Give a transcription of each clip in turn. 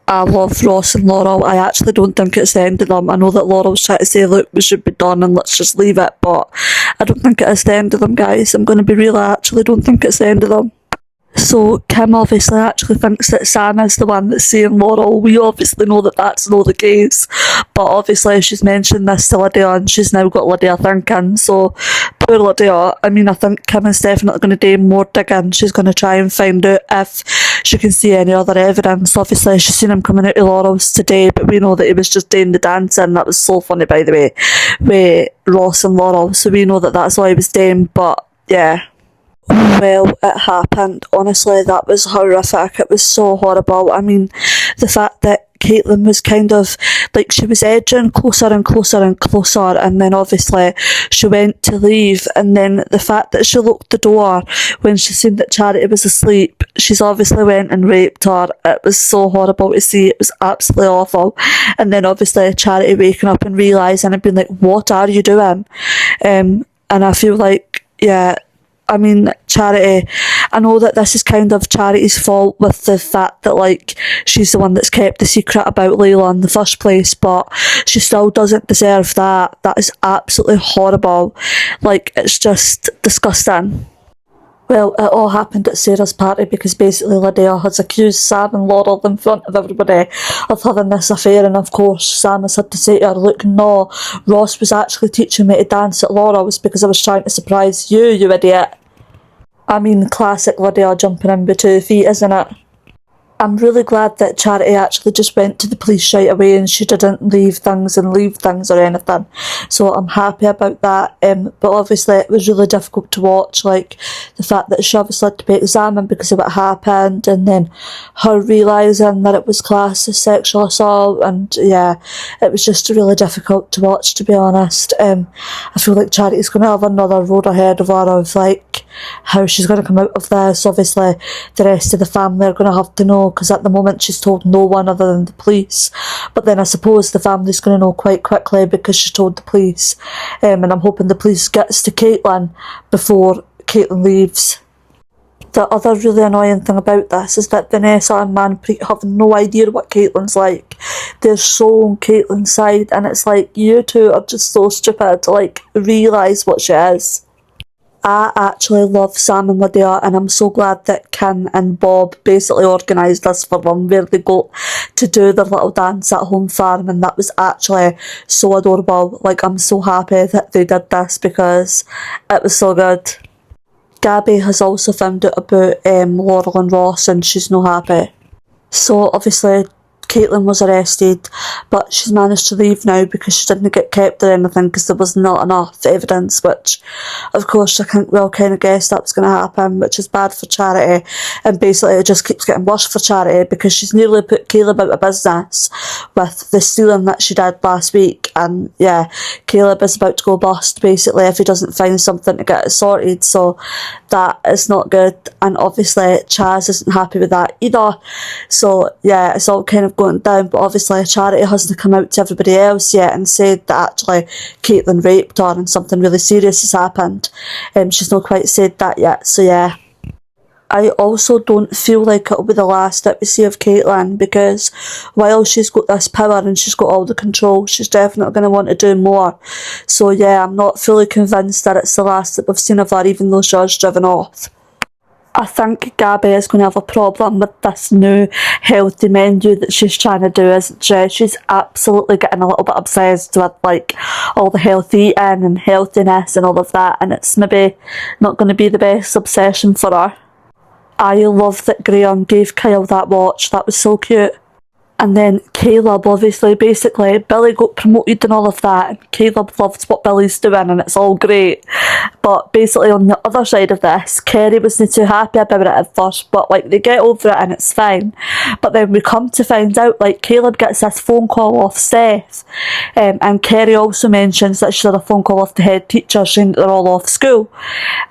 I love Ross and Laurel. I actually don't think it's the end of them. I know that Laurel's trying to say, look, we should be done and let's just leave it, but I don't think it is the end of them, guys. I'm going to be real, I actually don't think it's the end of them. So Kim obviously actually thinks that Sam is the one that's saying Laurel. We obviously know that that's not the case, but obviously she's mentioned this to Lydia and she's now got Lydia thinking. So poor Lydia. I mean, I think Kim is definitely going to do more digging. She's going to try and find out if she can see any other evidence. Obviously she's seen him coming out of Laurel's today, but we know that he was just doing the dancing. That was so funny, by the way, with Ross and Laurel. So we know that that's all he was doing, but yeah. Well, it happened. Honestly, that was horrific. It was so horrible. I mean, the fact that Caitlin was kind of, like, she was edging closer and closer and closer, and then obviously she went to leave, and then the fact that she locked the door when she seen that Charity was asleep, she's obviously went and raped her. It was so horrible to see. It was absolutely awful. And then obviously Charity waking up and realising and being like, what are you doing? And I feel like, yeah, I mean, Charity, I know that this is kind of Charity's fault with the fact that, like, she's the one that's kept the secret about Layla in the first place, but she still doesn't deserve that. That is absolutely horrible. Like, it's just disgusting. Well, it all happened at Sarah's party because basically Lydia has accused Sam and Laurel in front of everybody of having this affair, and of course Sam has had to say to her, look, no, Ross was actually teaching me to dance at Laurel's because I was trying to surprise you, you idiot. I mean, classic Lydia jumping in with 2 feet, isn't it? I'm really glad that Charity actually just went to the police straight away and she didn't leave things or anything. So I'm happy about that. But obviously it was really difficult to watch, like the fact that she obviously had to be examined because of what happened, and then her realising that it was classed as sexual assault, and yeah, it was just really difficult to watch, to be honest. I feel like Charity's going to have another road ahead of her of like how she's going to come out of this. Obviously the rest of the family are going to have to know, because at the moment she's told no one other than the police, but then I suppose the family's going to know quite quickly because she's told the police, and I'm hoping the police gets to Caitlin before Caitlin leaves. The other really annoying thing about this is that Vanessa and Manpreet have no idea what Caitlin's like. They're so on Caitlin's side, and it's like, you two are just so stupid to like realise what she is. I actually love Sam and Lydia, and I'm so glad that Kim and Bob basically organised this for them, where they got to do their little dance at home farm, and that was actually so adorable. Like, I'm so happy that they did this because it was so good. Gabby has also found out about Laurel and Ross, and she's not happy. So obviously Caitlin was arrested, but she's managed to leave now because she didn't get kept or anything because there was not enough evidence, which of course I think we all kind of guessed that was going to happen, which is bad for Charity, and basically it just keeps getting worse for Charity because she's nearly put Caleb out of business with the stealing that she did last week, and yeah, Caleb is about to go bust basically if he doesn't find something to get it sorted, so that is not good, and obviously Chaz isn't happy with that either, so yeah, it's all kind of going down, but obviously Charity hasn't come out to everybody else yet and said that actually Caitlin raped her and something really serious has happened. She's not quite said that yet, so yeah. I also don't feel like it'll be the last that we see of Caitlin, because while she's got this power and she's got all the control, she's definitely going to want to do more. So yeah, I'm not fully convinced that it's the last that we've seen of her, even though she was driven off. I think Gabby is going to have a problem with this new healthy menu that she's trying to do, isn't she? She's absolutely getting a little bit obsessed with like all the healthy eating and healthiness and all of that, and it's maybe not going to be the best obsession for her. I love that Graham gave Kyle that watch, that was so cute. And then Caleb, obviously, basically, Billy got promoted and all of that, and Caleb loves what Billy's doing, and it's all great. But basically, on the other side of this, Kerry wasn't too happy about it at first, but like, they get over it and it's fine. But then we come to find out, like, Caleb gets this phone call off Seth, and Kerry also mentions that she had a phone call off the head teacher saying that they're all off school.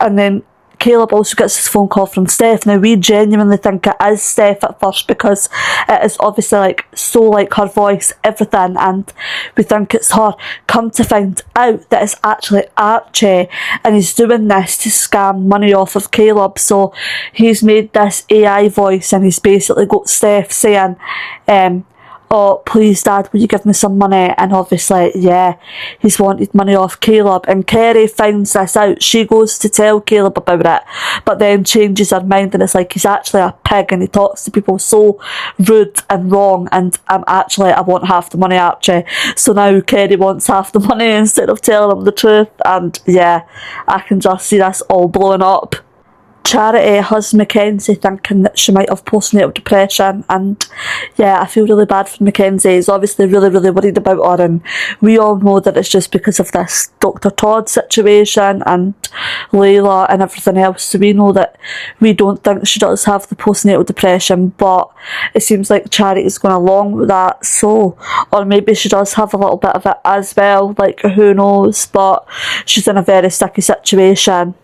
And then Caleb also gets his phone call from Steph. Now, we genuinely think it is Steph at first because it is obviously like so like her voice, everything, and we think it's her. Come to find out that it's actually Archie, and he's doing this to scam money off of Caleb. So he's made this AI voice, and he's basically got Steph saying, oh, please Dad, will you give me some money? And obviously, yeah, he's wanted money off Caleb, and Kerry finds this out. She goes to tell Caleb about it, but then changes her mind, and it's like he's actually a pig, and he talks to people so rude and wrong, and I want half the money, Archie. So now Kerry wants half the money instead of telling him the truth, and yeah, I can just see this all blowing up. Charity has Mackenzie thinking that she might have postnatal depression, and yeah, I feel really bad for Mackenzie. He's obviously really, really worried about her, and we all know that it's just because of this Dr. Todd situation and Layla and everything else, so we know that we don't think she does have the postnatal depression, but it seems like Charity's going along with that, so, or maybe she does have a little bit of it as well, like who knows, but she's in a very sticky situation.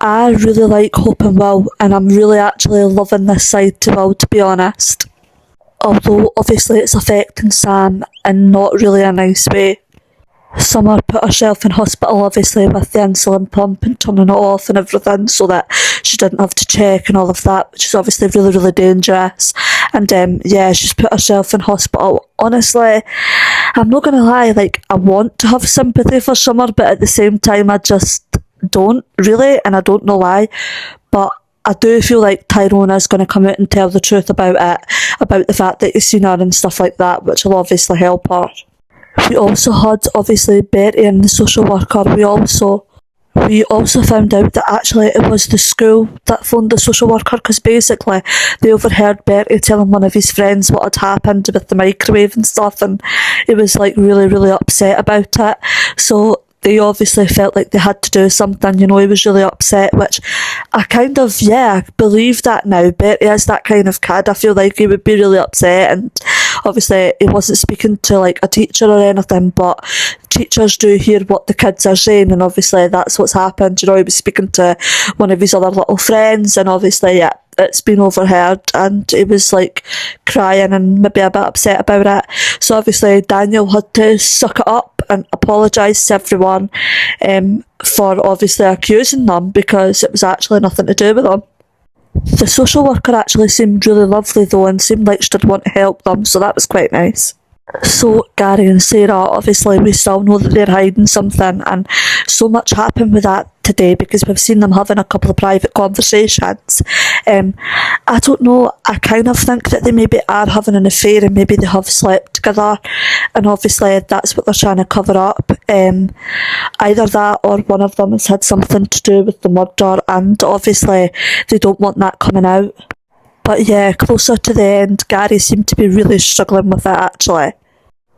I really like Hope and Will, and I'm really actually loving this side to Will, to be honest. Although obviously it's affecting Sam in not really a nice way. Summer put herself in hospital obviously with the insulin pump and turning it off and everything so that she didn't have to check and all of that, which is obviously really, really dangerous. And yeah, she's put herself in hospital. Honestly, I'm not gonna lie, like, I want to have sympathy for Summer, but at the same time I just don't really, and I don't know why, but I do feel like Tyrone is going to come out and tell the truth about it, about the fact that he's seen her and stuff like that, which will obviously help her. We also had obviously Betty and the social worker. We also found out that actually it was the school that phoned the social worker, because basically they overheard Betty telling one of his friends what had happened with the microwave and stuff, and he was like really, really upset about it. So they obviously felt like they had to do something, you know, he was really upset, which I kind of, yeah, believe that now. Betty is that kind of kid. I feel like he would be really upset, and obviously he wasn't speaking to like a teacher or anything, but teachers do hear what the kids are saying, and obviously that's what's happened. You know, he was speaking to one of his other little friends, and obviously, yeah, it's been overheard, and he was like crying and maybe a bit upset about it. So obviously Daniel had to suck it up and apologise to everyone for obviously accusing them, because it was actually nothing to do with them. The social worker actually seemed really lovely though, and seemed like she did want to help them, so that was quite nice. So Gary and Sarah, obviously we still know that they're hiding something, and so much happened with that today because we've seen them having a couple of private conversations. I don't know, I kind of think that they maybe are having an affair, and maybe they have slept together, and obviously that's what they're trying to cover up. Either that or one of them has had something to do with the murder, and obviously they don't want that coming out. But yeah, closer to the end, Gary seemed to be really struggling with it actually.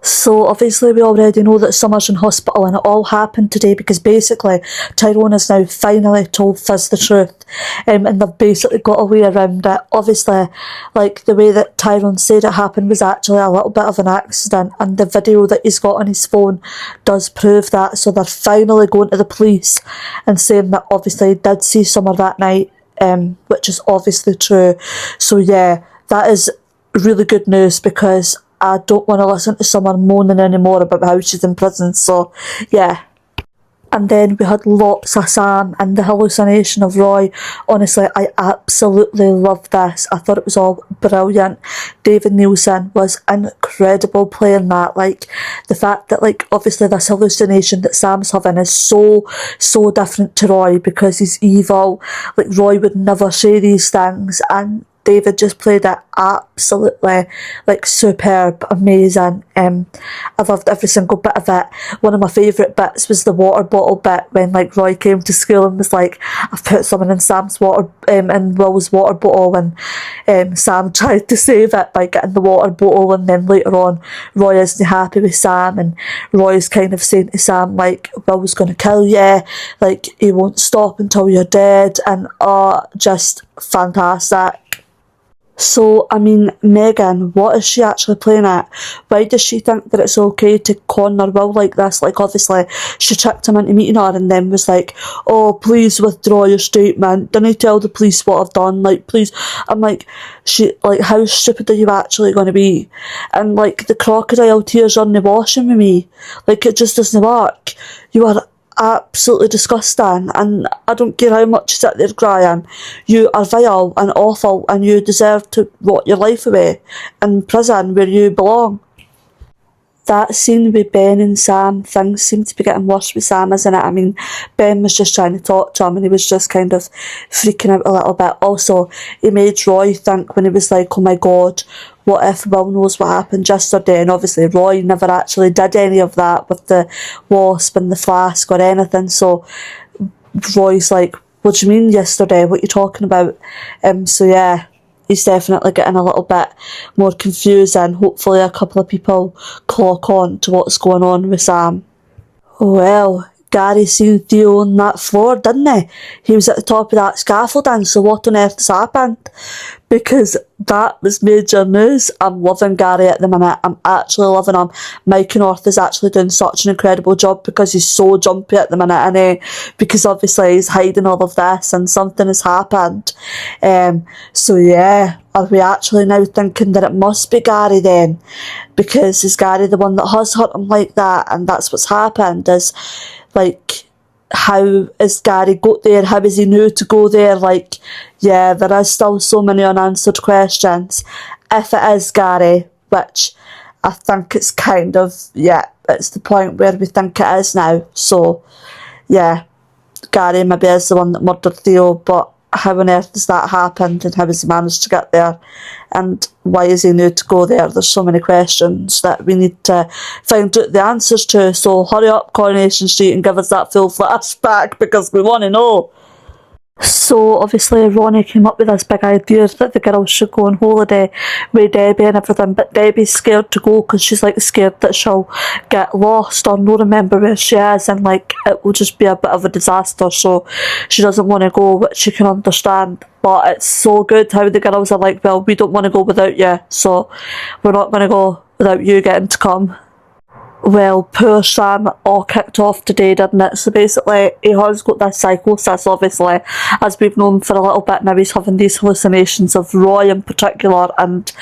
So obviously we already know that Summer's in hospital, and it all happened today because basically Tyrone has now finally told Fizz the truth, and they've basically got a way around it. Obviously, like, the way that Tyrone said it happened was actually a little bit of an accident, and the video that he's got on his phone does prove that, so they're finally going to the police and saying that obviously he did see Summer that night, which is obviously true. So yeah, that is really good news, because I don't want to listen to someone moaning anymore about how she's in prison, so yeah. And then we had lots of Sam and the hallucination of Roy. Honestly, I absolutely loved this. I thought it was all brilliant. David Nielsen was incredible playing that. Like, the fact that, like, obviously this hallucination that Sam's having is so different to Roy because he's evil. Like, Roy would never say these things, and David just played it absolutely, like, superb, amazing. I loved every single bit of it. One of my favourite bits was the water bottle bit when, like, Roy came to school and was like, I've put something in Sam's water, in Will's water bottle, and Sam tried to save it by getting the water bottle, and then later on Roy isn't happy with Sam, and Roy's kind of saying to Sam, like, Will's going to kill you, like, he won't stop until you're dead, and just fantastic. So, I mean, Megan, what is she actually playing at? Why does she think that it's okay to con her will like this? Like, obviously, she tricked him into meeting her and then was like, oh, please withdraw your statement. Didn't tell the police what I've done. Like, please. I'm like, how stupid are you actually going to be? And, like, the crocodile tears on the washing with me. Like, it just doesn't work. You are absolutely disgusting, and I don't care how much you sit there crying. You are vile and awful, and you deserve to rot your life away in prison where you belong. That scene with Ben and Sam, things seem to be getting worse with Sam, isn't it? I mean, Ben was just trying to talk to him and he was just kind of freaking out a little bit. Also, he made Roy think when he was like, oh my god, what if Will knows what happened yesterday? And obviously Roy never actually did any of that with the wasp and the flask or anything. So Roy's like, what do you mean yesterday? What are you talking about? So yeah, he's definitely getting a little bit more confused, and hopefully a couple of people clock on to what's going on with Sam. Well, Gary seen Theo on that floor, didn't he? He was at the top of that scaffolding, so what on earth has happened? Because that was major news. I'm loving Gary at the minute. I'm actually loving him. Mike North is actually doing such an incredible job because he's so jumpy at the minute, and because obviously he's hiding all of this and something has happened. So yeah, are we actually now thinking that it must be Gary then? Because is Gary the one that has hurt him like that, and that's what's happened? Is like, how is Gary got there? How is he knew to go there? Like, yeah, there is still so many unanswered questions. If it is Gary, which I think it's kind of, yeah, it's the point where we think it is now. So, yeah, Gary maybe is the one that murdered Theo, but how on earth has that happened, and how has he managed to get there, and why is he new to go there? There's so many questions that we need to find out the answers to, so hurry up, Coronation Street, and give us that full flashback because we want to know. So obviously Ronnie came up with this big idea that the girls should go on holiday with Debbie and everything, but Debbie's scared to go because she's like scared that she'll get lost or not remember where she is, and like it will just be a bit of a disaster, so she doesn't want to go, which you can understand. But it's so good how the girls are like, well, we don't want to go without you, so we're not going to go without you getting to come. Well, poor Sam all kicked off today, didn't it? So basically, he has got this psychosis, obviously, as we've known for a little bit now. He's having these hallucinations of Roy in particular, and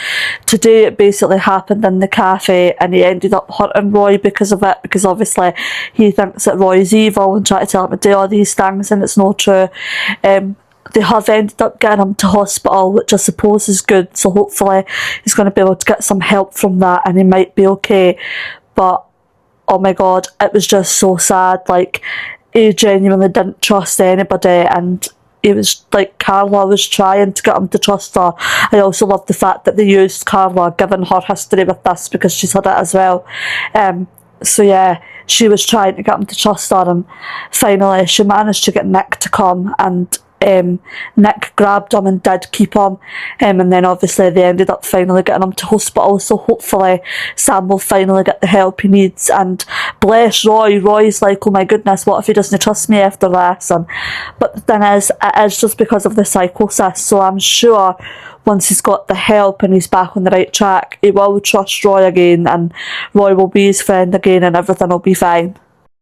today it basically happened in the cafe, and he ended up hurting Roy because of it, because obviously he thinks that Roy's evil and trying to tell him to do all these things, and it's not true. They have ended up getting him to hospital, which I suppose is good, so hopefully he's going to be able to get some help from that and he might be okay. But oh my god, it was just so sad. Like, he genuinely didn't trust anybody, and he was like, Carla was trying to get him to trust her. I also love the fact that they used Carla, given her history with this, because she's had it as well. So yeah, she was trying to get him to trust her, and finally she managed to get Nick to come, and Nick grabbed him and did keep him, and then obviously they ended up finally getting him to hospital, so hopefully Sam will finally get the help he needs. And bless Roy's like, oh my goodness, what if he doesn't trust me after this? But the thing is, it is just because of the psychosis, so I'm sure once he's got the help and he's back on the right track, he will trust Roy again, and Roy will be his friend again, and everything will be fine.